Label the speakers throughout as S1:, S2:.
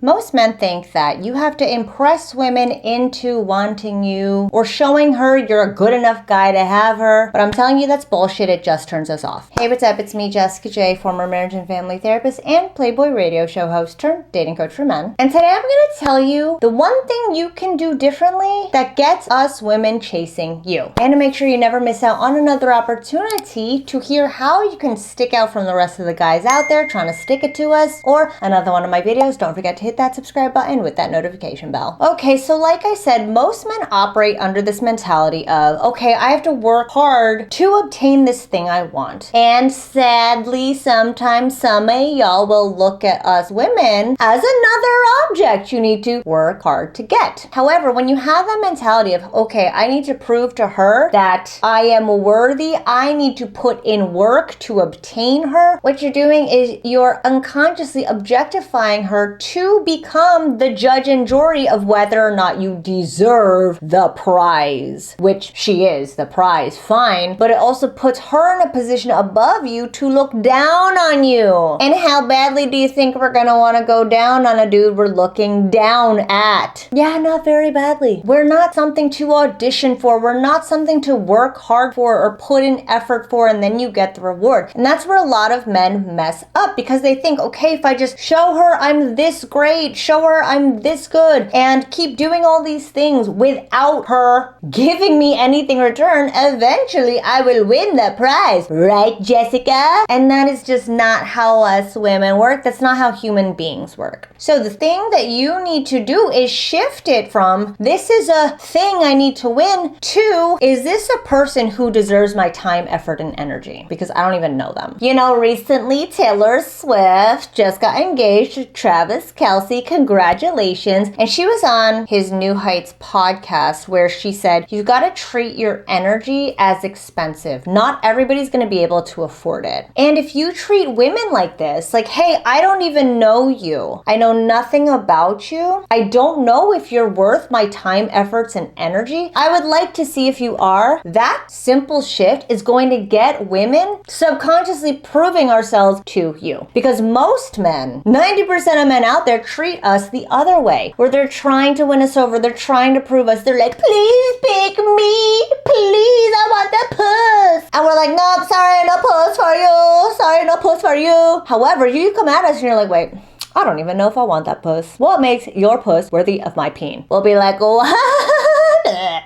S1: Most men think that you have to impress women into wanting you or showing her you're a good enough guy to have her. But I'm telling you that's bullshit. It just turns us off. Hey, what's up? It's me, Jessica J, former marriage and family therapist and Playboy radio show host turned dating coach for men. And today I'm going to tell you the one thing you can do differently that gets us women chasing you. And to make sure you never miss out on another opportunity to hear how you can stick out from the rest of the guys out there trying to stick it to us, or another one of my videos, don't forget to hit that subscribe button with that notification bell. Okay, so like I said, most men operate under this mentality of, okay, I have to work hard to obtain this thing I want. And sadly, sometimes some of y'all will look at us women as another object you need to work hard to get. However, when you have that mentality of, okay, I need to prove to her that I am worthy, I need to put in work to obtain her, what you're doing is you're unconsciously objectifying her to become the judge and jury of whether or not you deserve the prize, which she is the prize, fine, but it also puts her in a position above you to look down on you. And how badly do you think we're gonna want to go down on a dude we're looking down at? Yeah, not very badly. We're not something to audition for. We're not something to work hard for or put in effort for and then you get the reward. And that's where a lot of men mess up, because they think, okay, if I just show her I'm this great, show her I'm this good, and keep doing all these things without her giving me anything in return, eventually I will win the prize. Right, Jessica? And that is just not how us women work. That's not how human beings work. So the thing that you need to do is shift it from, this is a thing I need to win, to, is this a person who deserves my time, effort, and energy? Because I don't even know them. You know, recently Taylor Swift just got engaged to Travis Kelce. Congratulations. And she was on his New Heights podcast where she said, you've got to treat your energy as expensive. Not everybody's going to be able to afford it. And if you treat women like this, like, hey, I don't even know you. I know nothing about you. I don't know if you're worth my time, efforts, and energy. I would like to see if you are. That simple shift is going to get women subconsciously proving ourselves to you. Because most men, 90% of men out there, treat us the other way, where they're trying to win us over. They're trying to prove us. They're like, please pick me. Please, I want the puss. And we're like, nope, sorry, no puss for you. Sorry, no puss for you. However, you come at us and you're like, wait, I don't even know if I want that puss. What makes your puss worthy of my peen? We'll be like, what?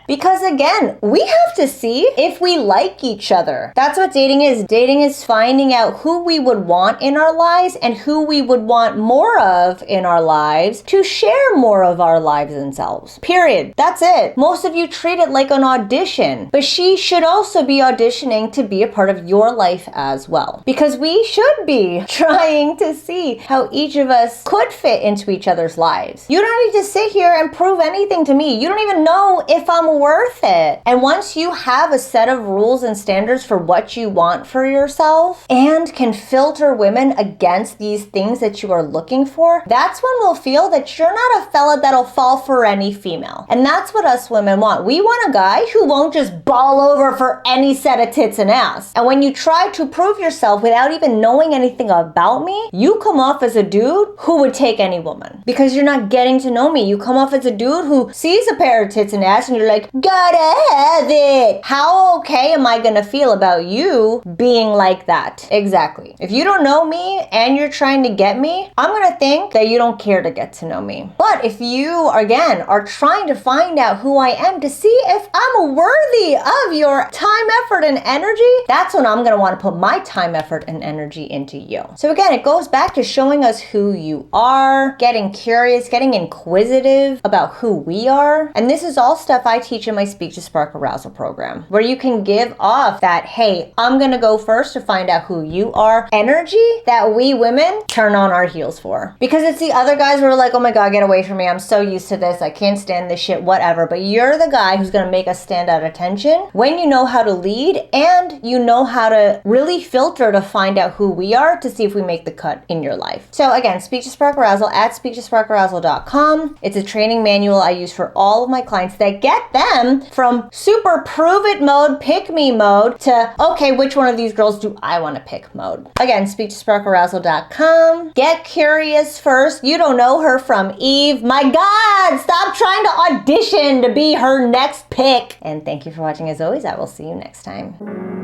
S1: Because again, we have to see if we like each other. That's what dating is. Dating is finding out who we would want in our lives and who we would want more of in our lives to share more of our lives and selves. Period. That's it. Most of you treat it like an audition, but she should also be auditioning to be a part of your life as well. Because we should be trying to see how each of us could fit into each other's lives. You don't need to sit here and prove anything to me. You don't even know if I'm worth it. And once you have a set of rules and standards for what you want for yourself and can filter women against these things that you are looking for, that's when we'll feel that you're not a fella that'll fall for any female. And that's what us women want. We want a guy who won't just ball over for any set of tits and ass. And when you try to prove yourself without even knowing anything about me, you come off as a dude who would take any woman. Because you're not getting to know me. You come off as a dude who sees a pair of tits and ass and you're like, gotta have it. How okay am I gonna feel about you being like that? Exactly. If you don't know me and you're trying to get me, I'm gonna think that you don't care to get to know me. But if you, again, are trying to find out who I am to see if I'm worthy of your time, effort, and energy, that's when I'm gonna wanna put my time, effort, and energy into you. So again, it goes back to showing us who you are, getting curious, getting inquisitive about who we are. And this is all stuff I teach in my Speak to Spark Arousal program, where you can give off that, hey, I'm gonna go first to find out who you are energy that we women turn on our heels for. Because it's the other guys who are like, oh my God, get away from me. I'm so used to this. I can't stand this shit, whatever. But you're the guy who's gonna make us stand at attention when you know how to lead and you know how to really filter to find out who we are to see if we make the cut in your life. So again, Speak to Spark Arousal at speaktosparkarousal.com. It's a training manual I use for all of my clients that get them them from super prove it mode, pick me mode, to okay, which one of these girls do I want to pick mode. Again, speak to sparkarousal.com. Get curious first. You don't know her from Eve. My God, stop trying to audition to be her next pick. And thank you for watching as always. I will see you next time.